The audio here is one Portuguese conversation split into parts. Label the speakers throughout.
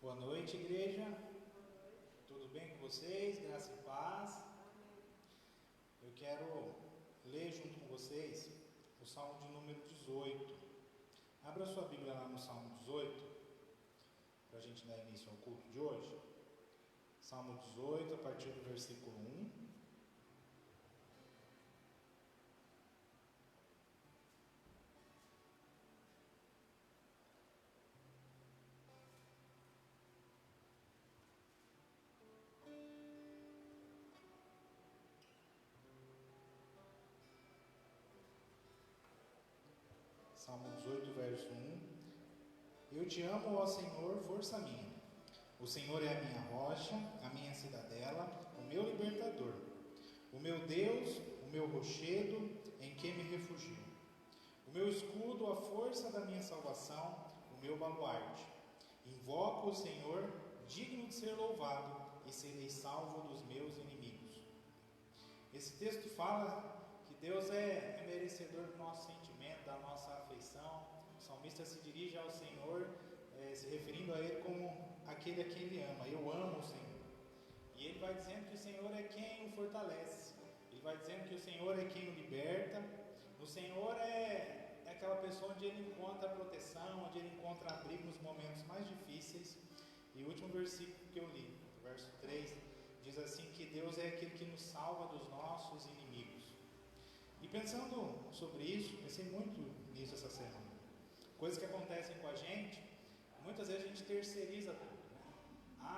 Speaker 1: Boa noite, igreja. Tudo bem com vocês? Graça e paz. Eu quero ler junto com vocês o Salmo de número 18. Abra sua Bíblia lá no Salmo 18, para a gente dar início ao culto de hoje. Salmo 18, a partir do versículo 1. Salmo 18, verso 1. Eu te amo, ó Senhor, força minha. O Senhor é a minha rocha, a minha cidadela, o meu libertador. O meu Deus, o meu rochedo, em quem me refugio. O meu escudo, a força da minha salvação, o meu baluarte. Invoco o Senhor, digno de ser louvado, e serei salvo dos meus inimigos. Esse texto fala que Deus é merecedor do nosso sentimento, da nossa afeição. O salmista se dirige ao Senhor, se referindo a Ele como aquele a quem Ele ama. Eu amo o Senhor. E Ele vai dizendo que o Senhor é quem o fortalece. Ele vai dizendo que o Senhor é quem o liberta. O Senhor é aquela pessoa onde Ele encontra proteção, onde Ele encontra abrigo nos momentos mais difíceis. E o último versículo que eu li, o verso 3, diz assim que Deus é aquele que nos salva dos nossos inimigos. E pensando sobre isso, pensei muito nisso essa semana. Coisas que acontecem com a gente, muitas vezes a gente terceiriza tudo, né?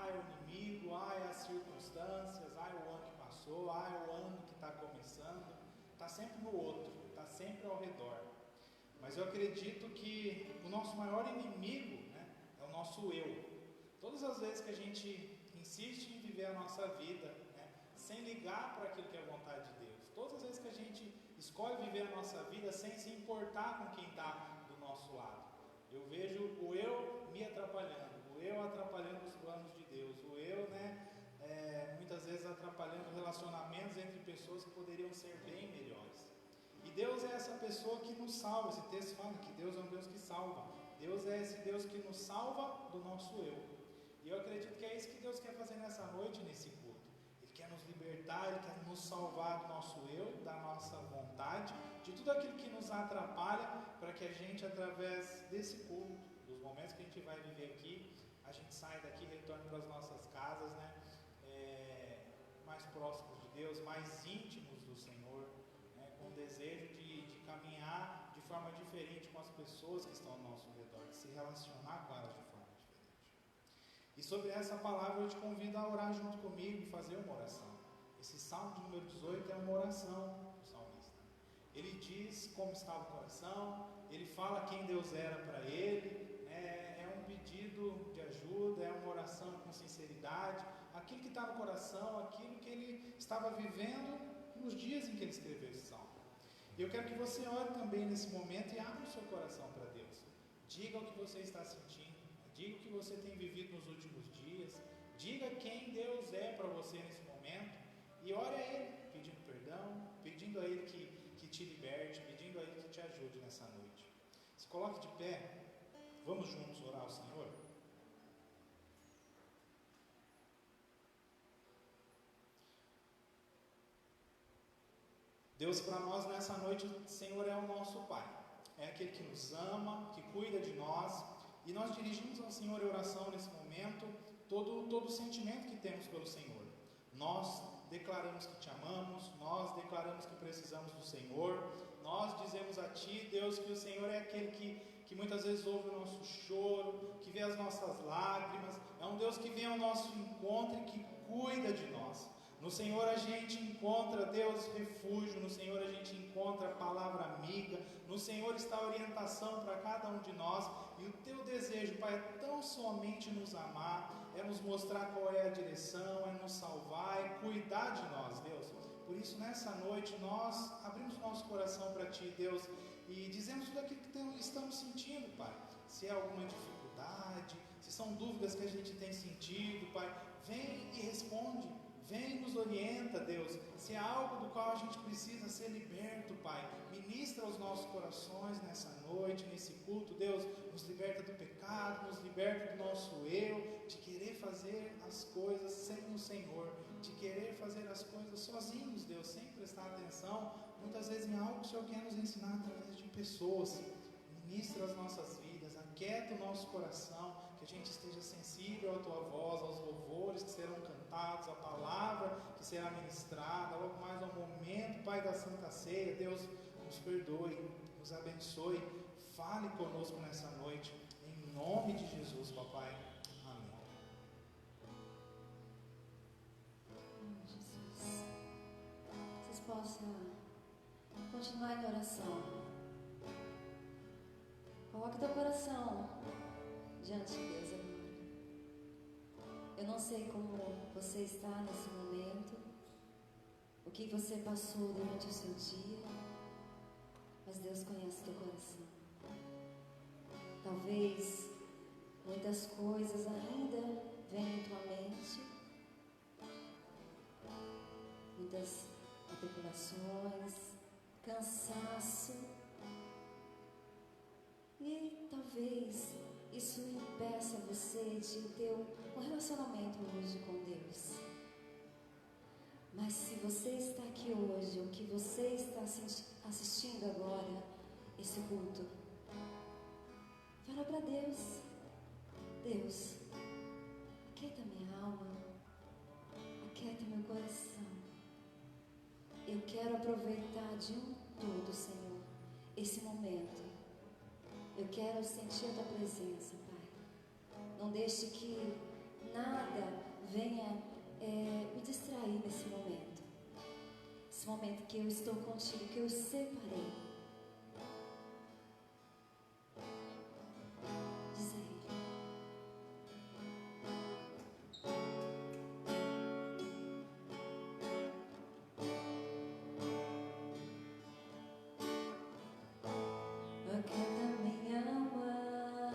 Speaker 1: É o inimigo, é as circunstâncias, é o ano que passou, é o ano que está começando. Está sempre no outro, está sempre ao redor. Mas eu acredito que o nosso maior inimigo, né, é o nosso eu. Todas as vezes que a gente insiste em viver a nossa vida, né, sem ligar para aquilo que é a vontade de Deus, todas as vezes que a gente escolhe viver a nossa vida sem se importar com quem está do nosso lado, eu vejo o eu me atrapalhando, o eu atrapalhando os planos de Deus, o eu, muitas vezes atrapalhando relacionamentos entre pessoas que poderiam ser bem melhores. E Deus é essa pessoa que nos salva. Esse texto fala que Deus é um Deus que salva. Deus é esse Deus que nos salva do nosso eu. E eu acredito que é isso que Deus quer fazer nessa noite, nesse culto. Ele quer nos libertar, Ele quer nos salvar do nosso eu, da nossa vontade, de tudo aquilo que nos atrapalha, para que a gente, através desse culto, dos momentos que a gente vai viver aqui, a gente saia daqui e retorne para as nossas casas, mais próximos de Deus, mais íntimos do Senhor, com o desejo de caminhar de forma diferente com as pessoas que estão ao nosso redor, de se relacionar com elas de forma diferente. E sobre essa palavra eu te convido a orar junto comigo e fazer uma oração. Esse Salmo de número 18 é uma oração do salmista. Ele diz como estava o coração, ele fala quem Deus era para ele, é um pedido de ajuda, é uma oração com sinceridade, aquilo que está no coração, aquilo que ele estava vivendo nos dias em que ele escreveu esse salmo. E eu quero que você ore também nesse momento e abra o seu coração para Deus. Diga o que você está sentindo, diga o que você tem vivido nos últimos dias, diga quem Deus é para você nesse momento e ore a Ele, pedindo perdão, pedindo a Ele que te liberte, pedindo a Ele que te ajude nessa noite. Se coloque de pé, vamos juntos orar ao Senhor? Deus, para nós nessa noite, o Senhor é o nosso Pai, é aquele que nos ama, que cuida de nós, e nós dirigimos ao Senhor em oração nesse momento, todo o sentimento que temos pelo Senhor. Nós declaramos que te amamos, nós declaramos que precisamos do Senhor, nós dizemos a Ti, Deus, que o Senhor é aquele que muitas vezes ouve o nosso choro, que vê as nossas lágrimas, é um Deus que vem ao nosso encontro e que cuida de nós. No Senhor a gente encontra, Deus, refúgio, no Senhor a gente encontra a palavra amiga, no Senhor está a orientação para cada um de nós, e o Teu desejo, Pai, é tão somente nos amar, é nos mostrar qual é a direção, é nos salvar, é cuidar de nós, Deus. Por isso, nessa noite, nós abrimos o nosso coração para Ti, Deus, e dizemos tudo aquilo que estamos sentindo, Pai. Se é alguma dificuldade, se são dúvidas que a gente tem sentido, Pai, vem e responde. Vem, nos orienta, Deus, se há algo do qual a gente precisa ser liberto, Pai. Ministra aos nossos corações nessa noite, nesse culto, Deus, nos liberta do pecado, nos liberta do nosso eu, de querer fazer as coisas sem o Senhor, de querer fazer as coisas sozinhos, Deus, sem prestar atenção, muitas vezes em algo que o Senhor quer nos ensinar através de pessoas. Ministra as nossas vidas, aquieta o nosso coração, que a gente esteja sensível à Tua voz, aos louvores que serão cantados, à palavra que será ministrada, logo mais ao momento, Pai, da Santa Ceia. Deus, nos perdoe, nos abençoe, fale conosco nessa noite, em nome de Jesus, Papai. Amém.
Speaker 2: Jesus, vocês possam continuar em oração. Coloque teu coração diante de Deus agora. Eu não sei como você está nesse momento, o que você passou durante o seu dia, mas Deus conhece teu coração. Talvez muitas coisas ainda venham em tua mente, muitas atribulações, cansaço, e talvez isso impeça você de ter um relacionamento hoje com Deus. Mas se você está aqui hoje, ou que você está assistindo agora esse culto, fala para Deus: Deus, aquieta minha alma, aquieta meu coração. Eu quero aproveitar de todo, Senhor, esse momento. Eu quero sentir a Tua presença, Pai. Não deixe que nada venha me distrair nesse momento. Esse momento que eu estou contigo, que eu separei. Diz a Ele. Aquieta minha alma,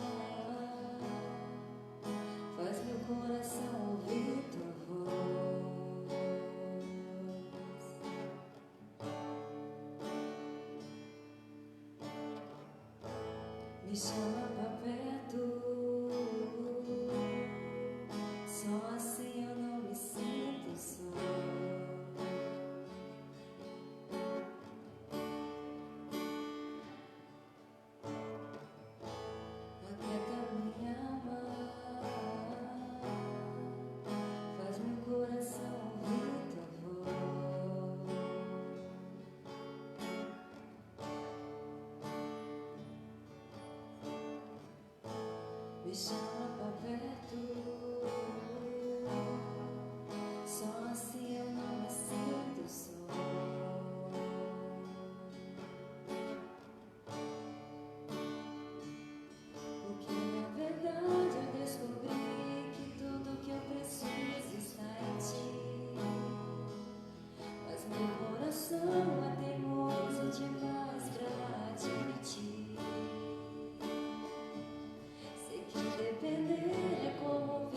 Speaker 2: faz meu coração ouvir Tua voz. Me chama pra perto, só assim eu não me sinto só. Aquieta minha alma, faz meu coração ouvir Tua voz. Me chama pra perto, só assim eu não me sinto só. Porque na verdade eu descobri que tudo que eu preciso está em Ti. Mas meu coração é teimoso demais pra admitir. Sei que depender é como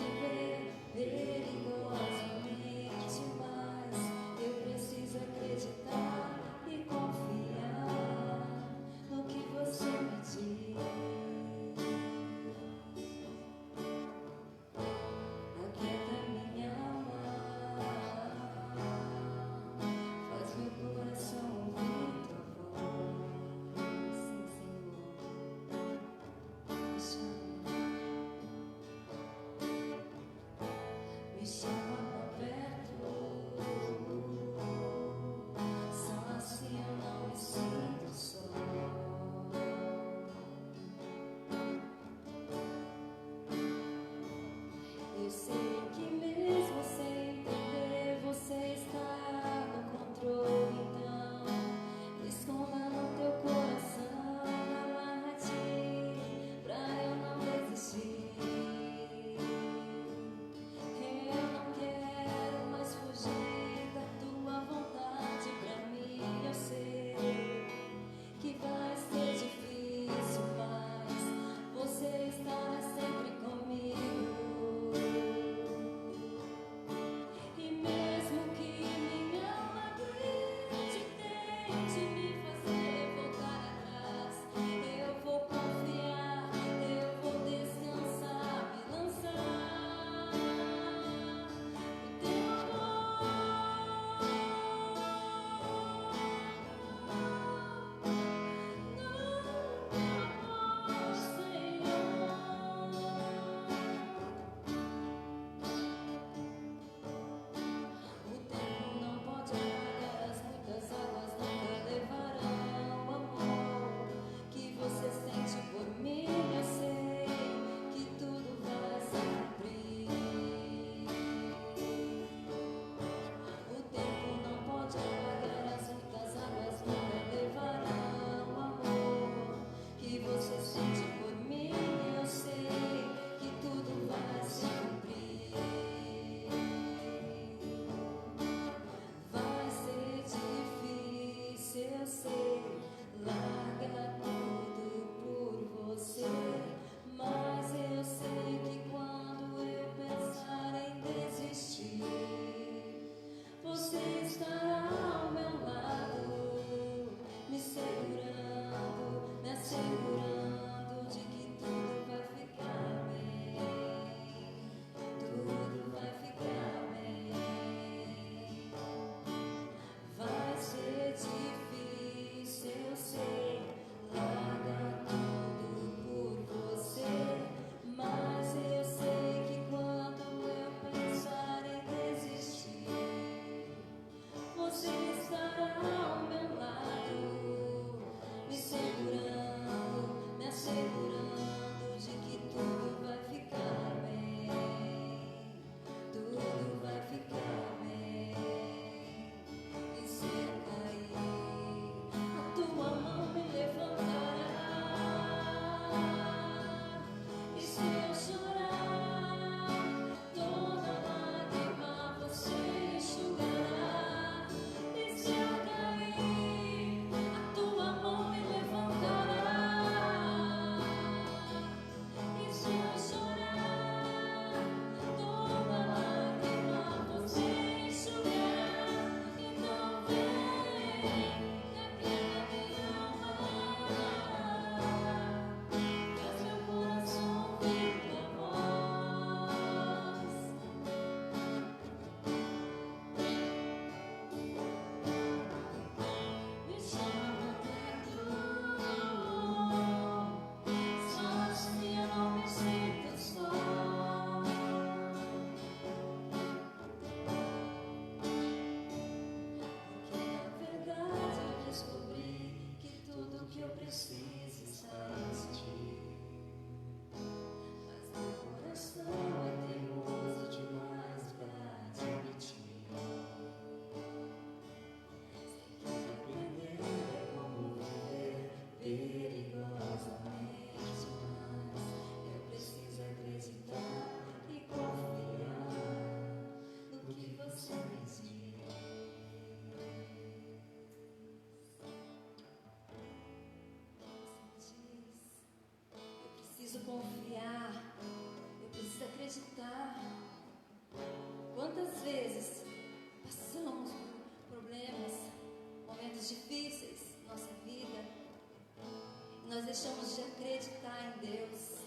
Speaker 2: deixamos de acreditar em Deus.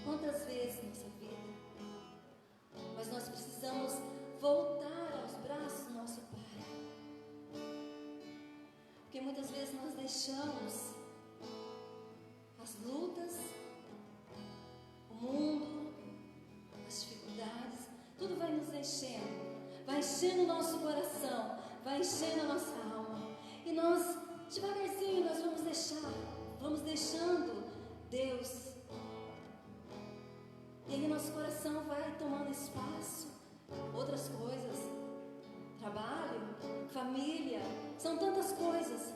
Speaker 2: Quantas vezes nessa vida, mas nós precisamos voltar aos braços do nosso Pai. Porque muitas vezes nós deixamos as lutas, o mundo, as dificuldades, tudo vai nos enchendo, vai enchendo o nosso coração, vai enchendo a nossa alma. E nós, devagarzinho, nós vamos deixando Deus. E aí nosso coração vai tomando espaço, outras coisas, trabalho, família, são tantas coisas,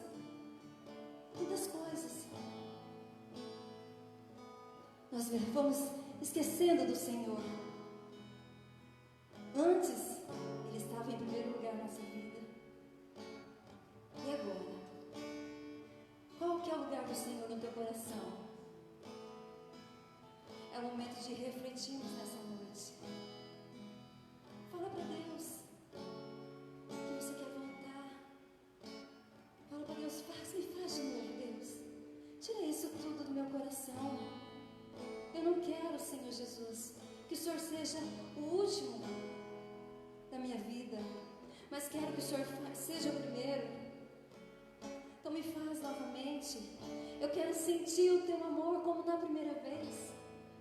Speaker 2: tantas coisas. Nós vamos esquecendo do Senhor. Antes, Ele estava em primeiro lugar na nossa vida. E agora? Qual que é o lugar do Senhor no teu coração? É o momento de refletirmos nessa noite. Fala para Deus que você quer voltar. Fala para Deus, me faz de novo, Deus. Tira isso tudo do meu coração. Eu não quero, Senhor Jesus, que o Senhor seja o último da minha vida, mas quero que o Senhor seja o primeiro. Então me faz novamente. Eu quero sentir o teu amor como na primeira vez.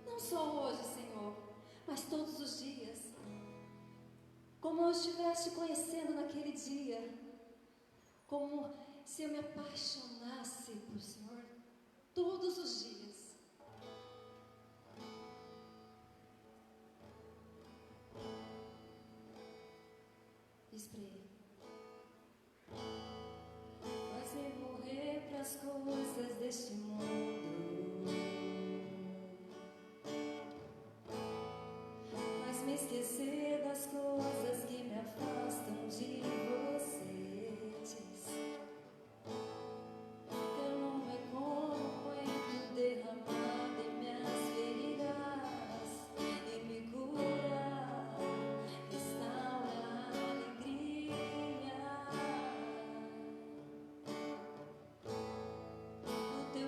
Speaker 2: Não só hoje, Senhor, mas todos os dias. Como eu estivesse te conhecendo naquele dia. Como se eu me apaixonasse por Senhor todos os dias. Diz para Ele. Faz-me morrer para as coisas deste mundo. Me esquecer das coisas que me afastam de você. Diz. Eu não é como coentro derramado em minhas feridas e me cura, restaura a alegria. No teu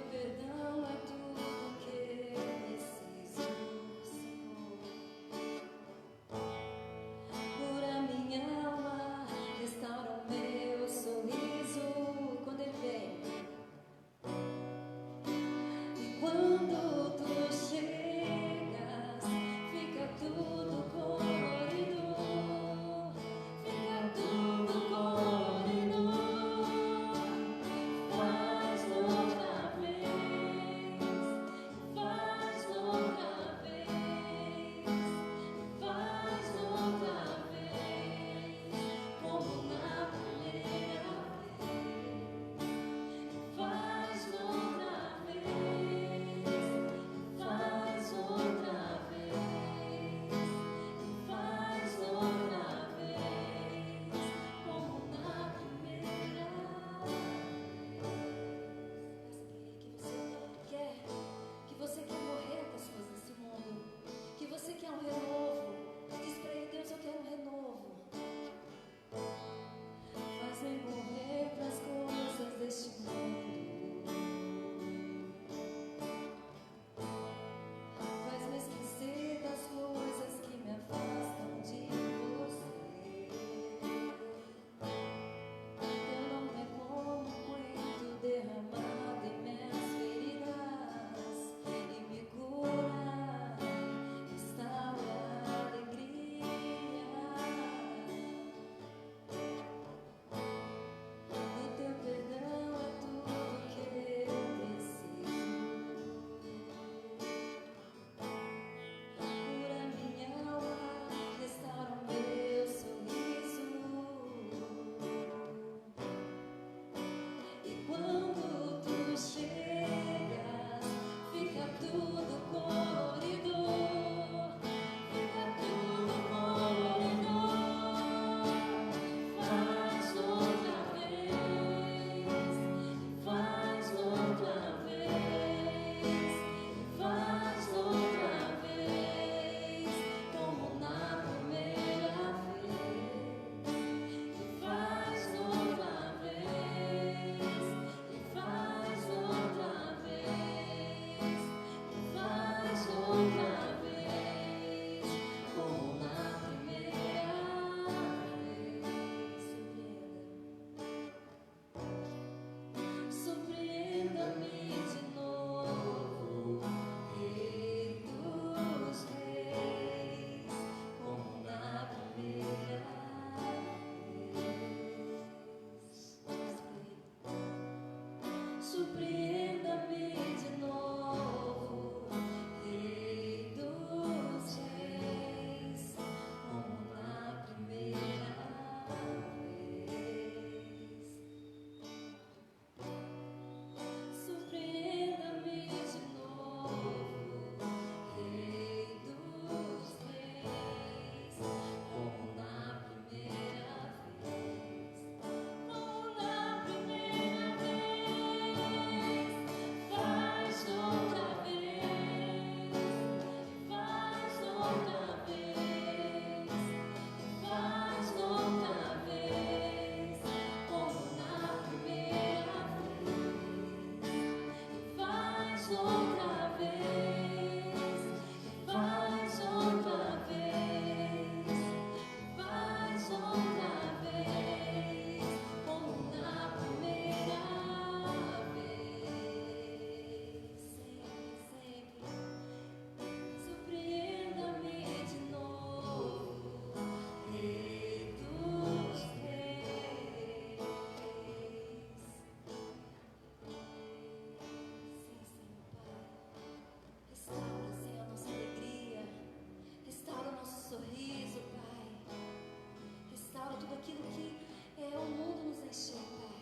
Speaker 2: mal, tudo aquilo que o mundo nos encheu, Pai.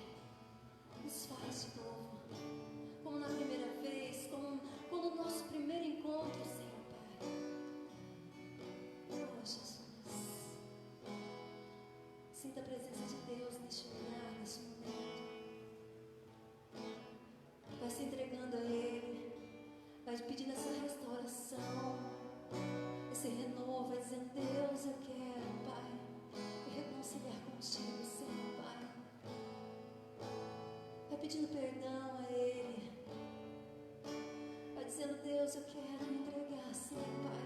Speaker 2: Nos faz de novo, como na primeira vez, como no nosso primeiro encontro, Senhor, Pai. Oh, Jesus. Sinta a presença de Deus neste lugar, neste momento. Vai se entregando a Ele, vai pedindo essa restauração, esse renovo, vai dizendo: Deus, eu quero, Pai, me reconciliar contigo, Senhor, Pai. Vai pedindo perdão a Ele, vai dizendo: Deus, eu quero me entregar, Senhor, Pai.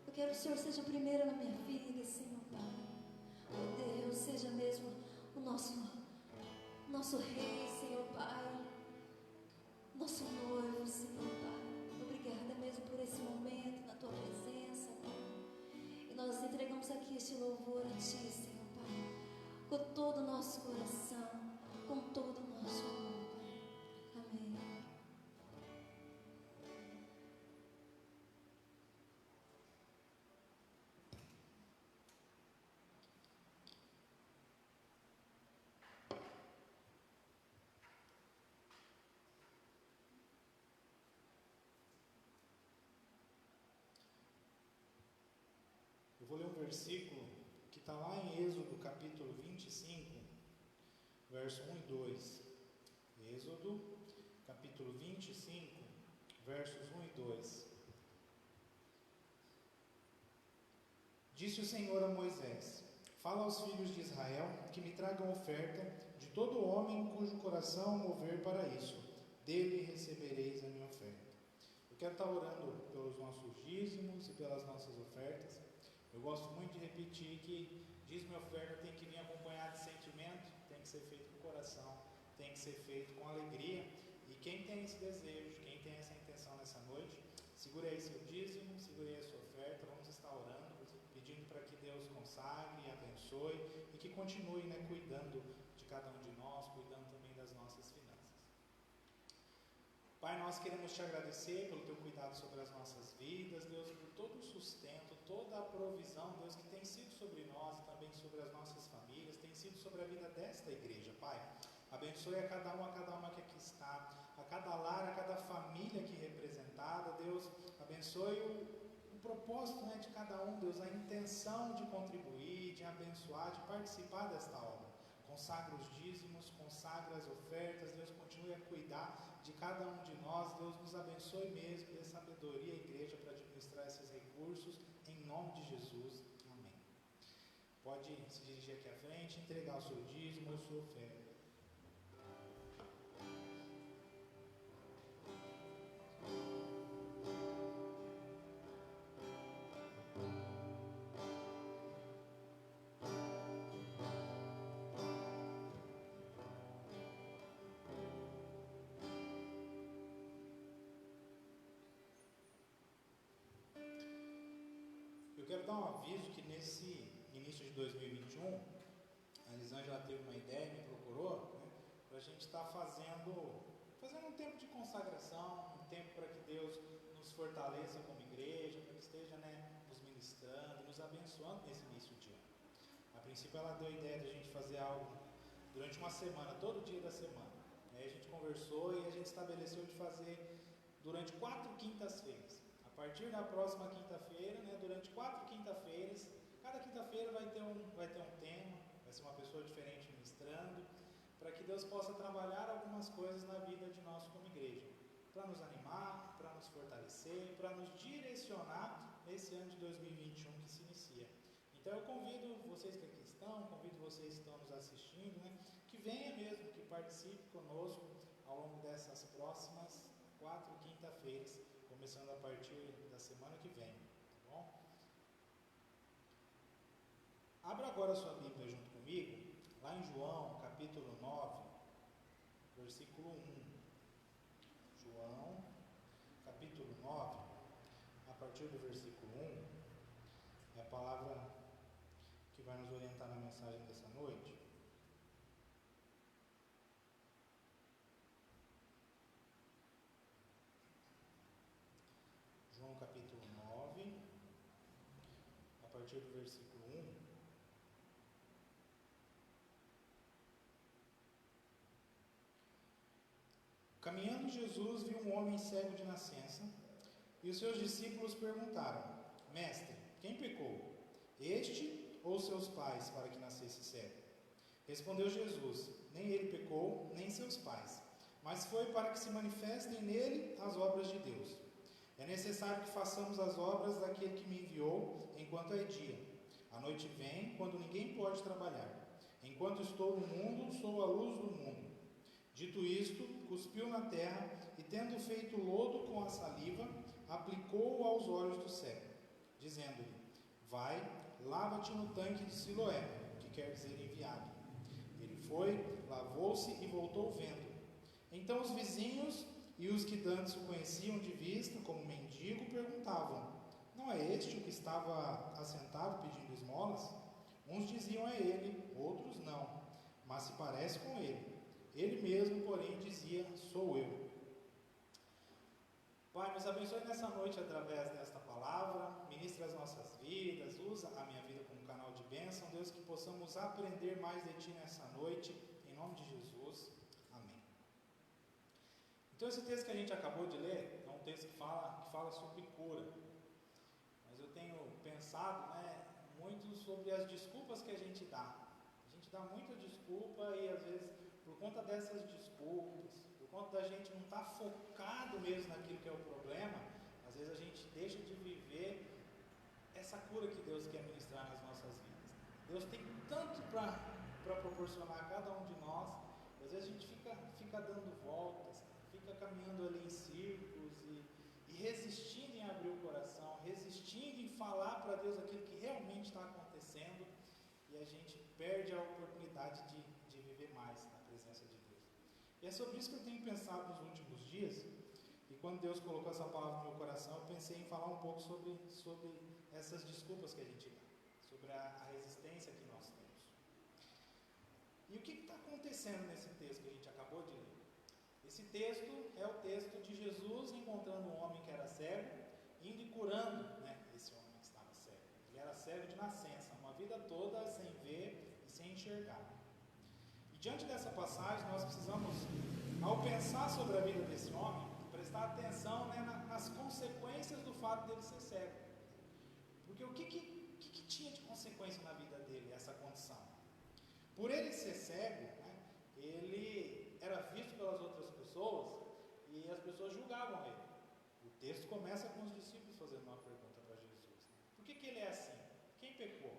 Speaker 2: Eu quero que o Senhor seja o primeiro na minha vida, Senhor, Pai. Oh Deus, seja mesmo o nosso Rei, Senhor, Pai. Nosso noivo, Senhor, Pai. Obrigada mesmo por esse momento na Tua presença, Pai. E nós entregamos aqui este louvor a Ti, Senhor, Pai, com todo o nosso coração, com todo o nosso amor, Pai. Amém.
Speaker 1: Eu vou ler um versículo que está lá em Êxodo, capítulo 25, verso 1 e 2. Êxodo, capítulo 25, versos 1 e 2. Disse o Senhor a Moisés: fala aos filhos de Israel que me tragam oferta de todo homem cujo coração mover para isso. Dele recebereis a minha oferta. Eu quero estar orando pelos nossos dízimos e pelas nossas ofertas. Eu gosto muito de repetir que dízimo e oferta tem que vir acompanhado de sentimento, tem que ser feito com coração, tem que ser feito com alegria. E quem tem esse desejo, quem tem essa intenção nessa noite, segure aí seu dízimo, segure aí a sua oferta. Vamos estar orando, pedindo para que Deus consagre e abençoe e que continue, cuidando de cada um de nós, cuidando também das nossas finanças. Pai, nós queremos Te agradecer pelo Teu cuidado sobre as nossas vidas, Deus, por todo o sustento, toda a provisão, Deus, que tem sido sobre nós e também sobre as nossas famílias, tem sido sobre a vida desta igreja, Pai. Abençoe a cada uma que aqui está, a cada lar, a cada família aqui representada, Deus. Abençoe o propósito, de cada um, Deus, a intenção de contribuir, de abençoar, de participar desta obra. Consagra os dízimos, consagra as ofertas, Deus, continue a cuidar de cada um de nós. Deus, nos abençoe mesmo, dê sabedoria à igreja para administrar esses recursos, em nome de Jesus, amém. Pode se dirigir aqui à frente, entregar o seu dízimo ou sua oferta. Eu quero dar um aviso que nesse início de 2021, a Elisângela teve uma ideia, me procurou, para a gente estar fazendo um tempo de consagração, um tempo para que Deus nos fortaleça como igreja, para que esteja nos ministrando, nos abençoando nesse início de ano. A princípio ela deu a ideia de a gente fazer algo durante uma semana, todo dia da semana. Aí a gente conversou e a gente estabeleceu de fazer durante 4 quintas-feiras. A partir da próxima quinta-feira, durante 4 quinta-feiras, cada quinta-feira vai ter um tema, vai ser uma pessoa diferente ministrando, para que Deus possa trabalhar algumas coisas na vida de nós como igreja, para nos animar, para nos fortalecer, para nos direcionar nesse ano de 2021 que se inicia. Então eu convido vocês que aqui estão, convido vocês que estão nos assistindo, que venha mesmo, que participe conosco ao longo dessas próximas 4 quinta-feiras, começando a partir da semana que vem, tá bom? Abra agora a sua Bíblia junto comigo, lá em João, capítulo 9, versículo 1. João, capítulo 9, a partir do versículo 1, é a palavra que vai nos orientar na mensagem dessa noite. João capítulo 9, a partir do versículo 1, Caminhando Jesus viu um homem cego de nascença, e os seus discípulos perguntaram: Mestre, quem pecou, este ou seus pais, para que nascesse cego? Respondeu Jesus: Nem ele pecou, nem seus pais, mas foi para que se manifestem nele as obras de Deus. É necessário que façamos as obras daquele que me enviou enquanto é dia. A noite vem, quando ninguém pode trabalhar. Enquanto estou no mundo, sou a luz do mundo. Dito isto, cuspiu na terra e, tendo feito lodo com a saliva, aplicou-o aos olhos do cego, dizendo-lhe: Vai, lava-te no tanque de Siloé, que quer dizer enviado. Ele foi, lavou-se e voltou vendo. Então os vizinhos e os que dantes o conheciam de vista como mendigo perguntavam: Não é este o que estava assentado pedindo esmolas? Uns diziam: É ele, outros não, mas se parece com ele. Ele mesmo, porém, dizia: Sou eu. Pai, nos abençoe nessa noite através desta palavra, ministra as nossas vidas, usa a minha vida como canal de bênção. Deus, que possamos aprender mais de Ti nessa noite, em nome de Jesus. Amém. Então, esse texto que a gente acabou de ler é um texto que fala sobre cura. Mas eu tenho pensado, muito sobre as desculpas que a gente dá. A gente dá muita desculpa e, às vezes, por conta dessas desculpas, por conta da gente não estar focado mesmo naquilo que é o problema, às vezes a gente deixa de viver essa cura que Deus quer ministrar nas nossas vidas. Deus tem tanto para proporcionar a cada um de nós, e às vezes a gente fica dando voltas, fica caminhando ali em círculos e resistindo em abrir o coração, resistindo em falar para Deus aquilo que realmente está acontecendo, e a gente perde a oportunidade de viver mais na presença de Deus. E é sobre isso que eu tenho pensado nos últimos dias, e quando Deus colocou essa palavra no meu coração, eu pensei em falar um pouco sobre essas desculpas que a gente dá, sobre a resistência que nós temos. E o que está acontecendo nesse texto que a gente acabou de ler? Esse texto é o texto de Jesus encontrando um homem que era cego, indo e curando, esse homem que estava cego. Ele era cego de nascença, uma vida toda sem ver e sem enxergar. E diante dessa passagem, nós precisamos, ao pensar sobre a vida desse homem, prestar atenção nas consequências do fato dele ser cego. Porque o que tinha de consequência na vida dele, essa condição? Por ele ser cego, ele era visto pelas outras pessoas e as pessoas julgavam ele. O texto começa com os discípulos fazendo uma pergunta para Jesus: por que ele é assim? Quem pecou?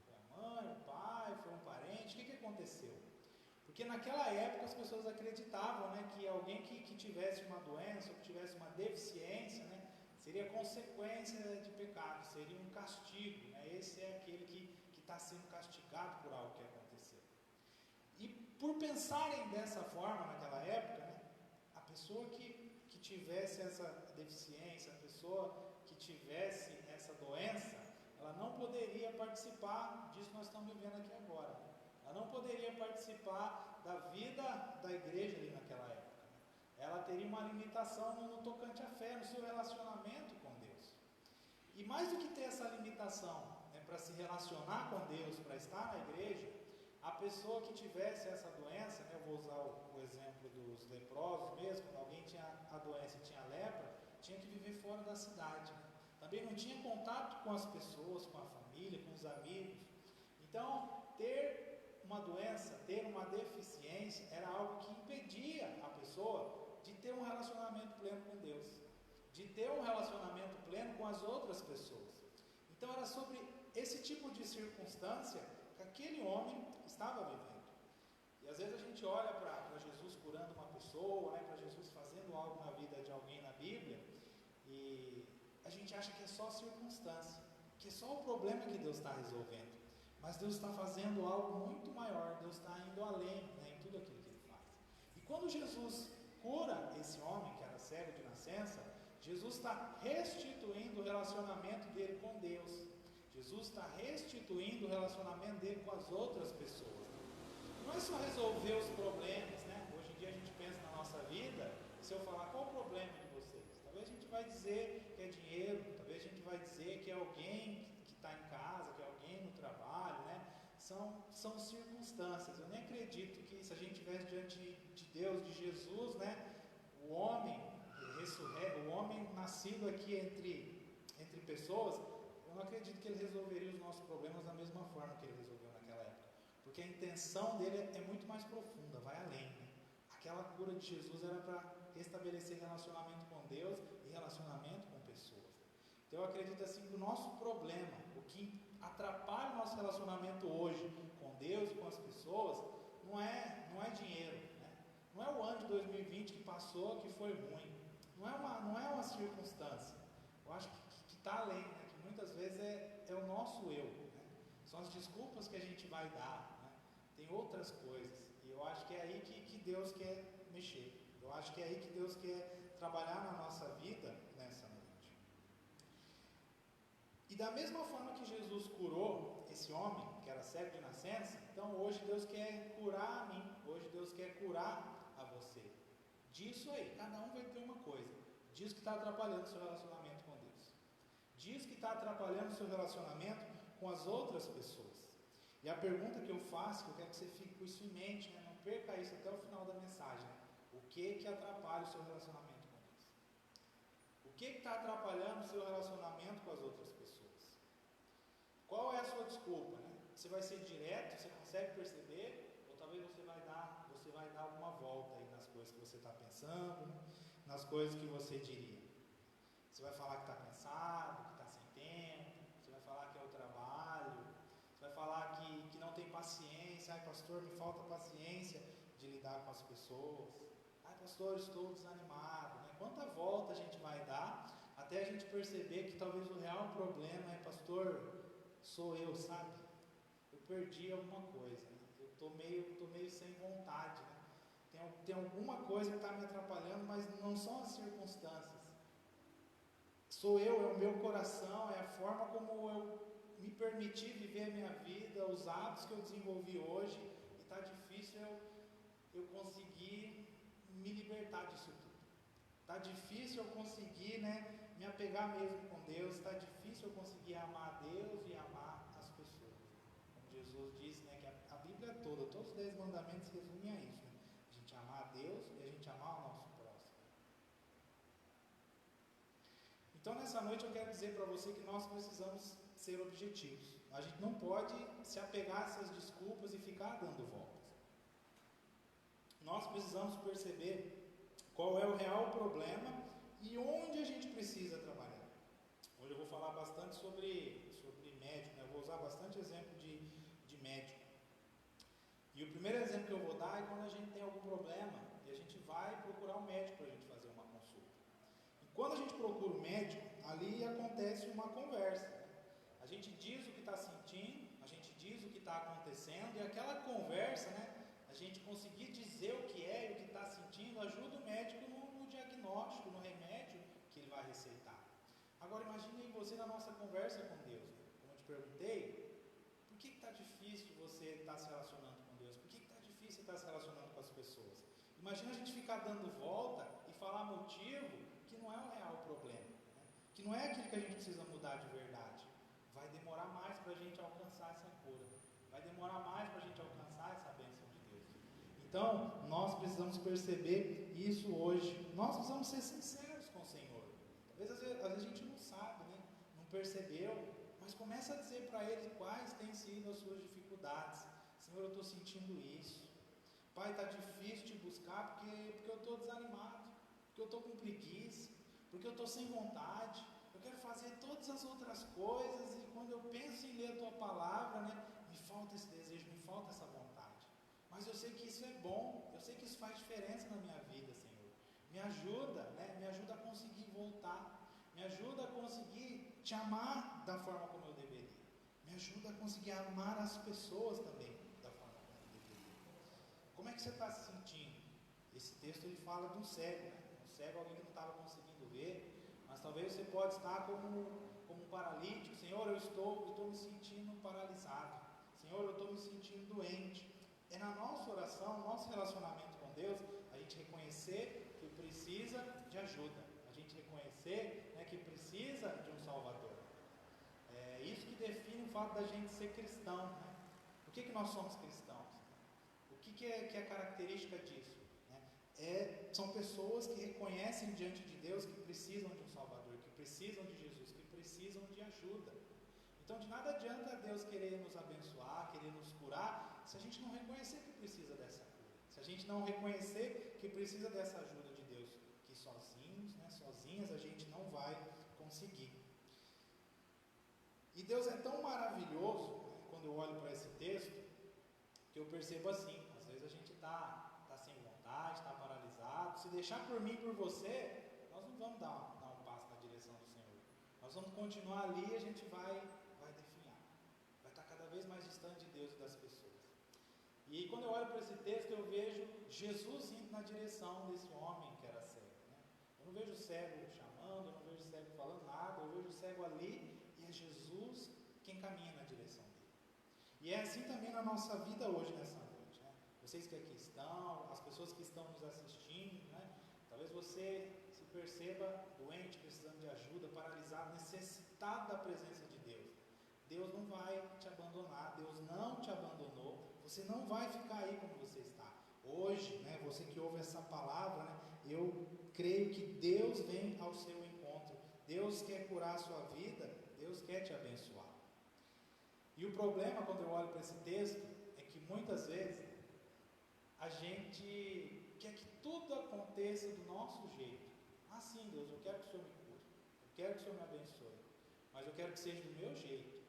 Speaker 1: Foi a mãe, o pai, foi um parente? O que aconteceu? Porque naquela época as pessoas acreditavam, que alguém que tivesse uma doença ou que tivesse uma deficiência, seria consequência de pecado, seria um castigo. Esse é aquele que está sendo castigado por algo que aconteceu. E por pensarem dessa forma naquela época, a pessoa que tivesse essa deficiência, a pessoa que tivesse essa doença, ela não poderia participar disso que nós estamos vivendo aqui agora. Ela não poderia participar da vida da igreja ali naquela época. Ela teria uma limitação no tocante à fé, no seu relacionamento com Deus. E mais do que ter essa limitação, para se relacionar com Deus, para estar na igreja, a pessoa que tivesse essa doença, eu vou usar o exemplo dos leprosos mesmo, quando alguém tinha a doença e tinha lepra, tinha que viver fora da cidade. Também não tinha contato com as pessoas, com a família, com os amigos. Então, ter uma doença, ter uma deficiência, era algo que impedia a pessoa de ter um relacionamento pleno com Deus, de ter um relacionamento pleno com as outras pessoas. Então, era sobre esse tipo de circunstância que aquele homem estava vivendo. E às vezes a gente olha para Jesus curando uma pessoa, para Jesus fazendo algo na vida de alguém na Bíblia, e a gente acha que é só circunstância, que é só o problema que Deus está resolvendo. Mas Deus está fazendo algo muito maior, Deus está indo além, em tudo aquilo que Ele faz. E quando Jesus cura esse homem que era cego de nascença, Jesus está restituindo o relacionamento dele com Deus. Jesus está restituindo o relacionamento dele com as outras pessoas. Não é só resolver os problemas, Hoje em dia a gente pensa na nossa vida, se eu falar qual o problema de vocês, talvez a gente vai dizer que é dinheiro, talvez a gente vai dizer que é alguém que está em casa, que é alguém no trabalho, São circunstâncias. Eu nem acredito que se a gente estivesse diante de Deus, de Jesus, o homem o homem nascido aqui entre pessoas, eu não acredito que ele resolveria os nossos problemas da mesma forma que ele resolveu naquela época, porque a intenção dele é muito mais profunda, vai além, né? Aquela cura de Jesus era para restabelecer relacionamento com Deus e relacionamento com pessoas. Então eu acredito assim que o nosso problema, o que atrapalha o nosso relacionamento hoje com Deus e com as pessoas, não é dinheiro, né? Não é o ano de 2020 que passou, que foi ruim, não é uma circunstância. Eu acho que está além, né? Que muitas vezes é o nosso eu, né? São as desculpas que a gente vai dar, né? Tem outras coisas, e eu acho que é aí que Deus quer mexer. Eu acho que é aí que Deus quer trabalhar na nossa vida nessa noite. E da mesma forma que Jesus curou esse homem, que era cego de nascença, então hoje Deus quer curar a mim, hoje Deus quer curar a você. Disso aí, cada um vai ter uma coisa. Diz que está atrapalhando o seu relacionamento com Deus. Diz que está atrapalhando o seu relacionamento com as outras pessoas. E a pergunta que eu faço, que eu quero que você fique com isso em mente, né? Não perca isso até o final da mensagem. O que atrapalha o seu relacionamento com Deus? O que está atrapalhando o seu relacionamento com as outras pessoas? Qual é a sua desculpa, né? Você vai ser direto, você consegue perceber? Ou talvez você vai dar alguma volta aí nas coisas que você está pensando, né? Nas coisas que você diria. Você vai falar que está cansado, que está sem tempo, você vai falar que é o trabalho, você vai falar que não tem paciência. Ai, pastor, me falta paciência de lidar com as pessoas. Ai, pastor, estou desanimado, né? Quanta volta a gente vai dar até a gente perceber que talvez o real problema é, pastor, sou eu, sabe? Eu perdi alguma coisa, né? Eu estou meio sem vontade, né? Tem alguma coisa que está me atrapalhando, mas não são as circunstâncias. Sou eu, é o meu coração, é a forma como eu me permiti viver a minha vida, os hábitos que eu desenvolvi hoje, e está difícil eu conseguir me libertar disso tudo. Está difícil eu conseguir, né, me apegar mesmo com Deus, está difícil eu conseguir amar a Deus e amar as pessoas. Como Jesus disse, né, que a Bíblia toda, todos os 10 mandamentos se resumem a isso, né? A gente amar a Deus e a gente amar o nosso próximo. Então nessa noite eu quero dizer para você que nós precisamos ser objetivos. A gente não pode se apegar a essas desculpas e ficar dando voltas. Nós precisamos perceber qual é o real problema e onde a gente precisa trabalhar. Hoje eu vou falar bastante sobre médico, né? Eu vou usar bastante exemplo de médico. E o primeiro exemplo que eu vou dar é quando a gente tem algum problema e a gente vai procurar um médico para a gente fazer uma consulta. E quando a gente procura o médico, ali acontece uma conversa. A gente diz o que está sentindo, a gente diz o que está acontecendo, e aquela conversa, né, a gente conseguir dizer o que é e o que está sentindo, ajuda o médico no diagnóstico, no remédio que ele vai receitar. Agora imagine você na nossa conversa com Deus, né? Como eu te perguntei, por que está difícil você estar se relacionando com Deus? Por que está difícil estar se relacionando com as pessoas? Imagina a gente ficar dando volta e falar motivo que não é o real problema, né? Que não é aquilo que a gente precisa mudar de verdade. Vai demorar mais para a gente alcançar essa cura, vai demorar mais para a gente alcançar essa bênção de Deus. Então, nós precisamos perceber isso hoje. Nós precisamos ser sinceros com o Senhor. Talvez às vezes a gente não sabe, né? Não percebeu, mas começa a dizer para Ele quais têm sido as suas dificuldades. Senhor, eu estou sentindo isso. Pai, está difícil te buscar porque eu estou desanimado, porque eu estou com preguiça, porque eu estou sem vontade. Eu quero fazer todas as outras coisas e quando eu penso em ler a Tua palavra, né, me falta esse desejo, me falta essa vontade. Mas eu sei que isso é bom, eu sei que isso faz diferença na minha vida, Senhor. Me ajuda, né, me ajuda a conseguir voltar, me ajuda a conseguir Te amar da forma como eu deveria. Me ajuda a conseguir amar as pessoas também da forma como eu deveria. Como é que você está se sentindo? Esse texto ele fala de um cego, né? Um cego, alguém que não estava conseguindo ver. Mas talvez você pode estar como um paralítico. Senhor, eu estou me sentindo paralisado. Senhor, eu estou me sentindo doente. É na nossa oração, no nosso relacionamento com Deus, a gente reconhecer que precisa de ajuda. A gente reconhecer, né, que precisa de um Salvador. É isso que define o fato da gente ser cristão, né? Por que nós somos cristãos? O que é característica disso? Né? são pessoas que reconhecem diante de Deus que precisam de um Salvador, que precisam de Jesus, que precisam de ajuda. Então de nada adianta Deus querer nos abençoar, querer nos curar, se a gente não reconhecer que precisa dessa cura, se a gente não reconhecer que precisa dessa ajuda de Deus, que sozinhos, sozinhas a gente não vai conseguir. E Deus é tão maravilhoso, quando eu olho para esse texto, que eu percebo assim, às vezes a gente está sem vontade, está paralisado, se deixar por mim e por você, nós não vamos dar um passo na direção do Senhor, nós vamos continuar ali e a gente vai definhar, vai estar cada vez mais distante de Deus e das pessoas. E quando eu olho para esse texto, eu vejo Jesus indo na direção desse homem que era cego, eu não vejo o cego chamando, eu não vejo o cego falando nada, eu vejo o cego ali, e é Jesus quem caminha na direção dele. E é assim também na nossa vida hoje, nessa noite. Vocês que aqui estão, as pessoas que estão nos assistindo, talvez você se perceba doente, precisando de ajuda, paralisado, necessitado da presença de Deus. Deus não vai te abandonar, Deus não te abandonou, você não vai ficar aí como você está. Hoje, você que ouve essa palavra, eu creio que Deus vem ao seu encontro, Deus quer curar a sua vida, Deus quer te abençoar. E o problema, quando eu olho para esse texto, é que muitas vezes a gente quer que tudo aconteça do nosso jeito. Sim, Deus, eu quero que o Senhor me cure, eu quero que o Senhor me abençoe, mas eu quero que seja do meu jeito.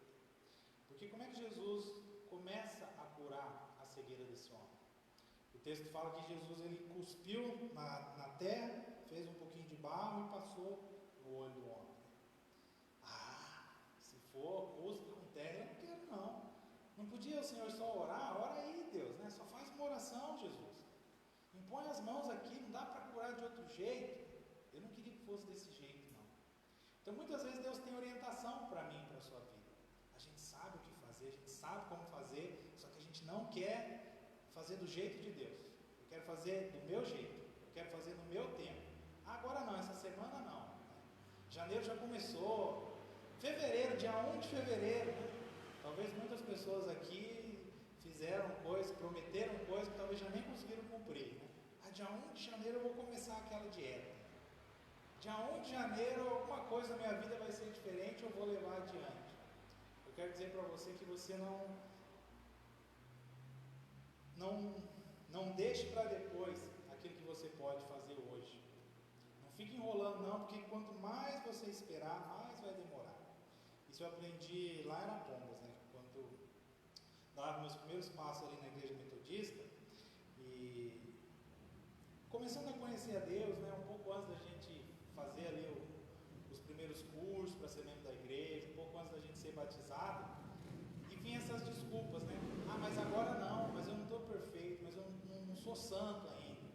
Speaker 1: Porque como é que Jesus começa a curar a cegueira desse homem? O texto fala que Jesus ele cuspiu na terra, fez um pouquinho de barro e passou no olho do homem. Se for cuspe com terra, eu não quero não. Não podia o Senhor só orar? Ora aí, Deus, só faz uma oração, Jesus. Impõe as mãos aqui, não dá para curar de outro jeito. Eu não queria que fosse desse jeito, não. Então muitas vezes Deus tem orientação para mim e para a sua vida. A gente sabe o que fazer, a gente sabe como fazer, só que a gente não quer fazer do jeito de Deus. Eu quero fazer do meu jeito, eu quero fazer no meu tempo. Agora não, essa semana não. Janeiro já começou, fevereiro, dia 1 de fevereiro, talvez muitas pessoas aqui fizeram coisas, prometeram coisas que talvez já nem conseguiram cumprir. Dia 1 de janeiro eu vou começar aquela dieta. Dia 1 de janeiro alguma coisa na minha vida vai ser diferente, eu vou levar adiante. Eu quero dizer para você que você não deixe para depois aquilo que você pode fazer hoje. Não fique enrolando não, porque quanto mais você esperar, mais vai demorar. Isso eu aprendi lá em Arapongas, quando dava meus primeiros passos ali na igreja metodista, e começando a conhecer a Deus, um pouco antes da gente fazer ali os primeiros cursos para ser membro da igreja, um pouco antes da gente ser batizado, e vinha essas desculpas, mas agora não, mas eu não estou perfeito, mas eu não sou santo ainda.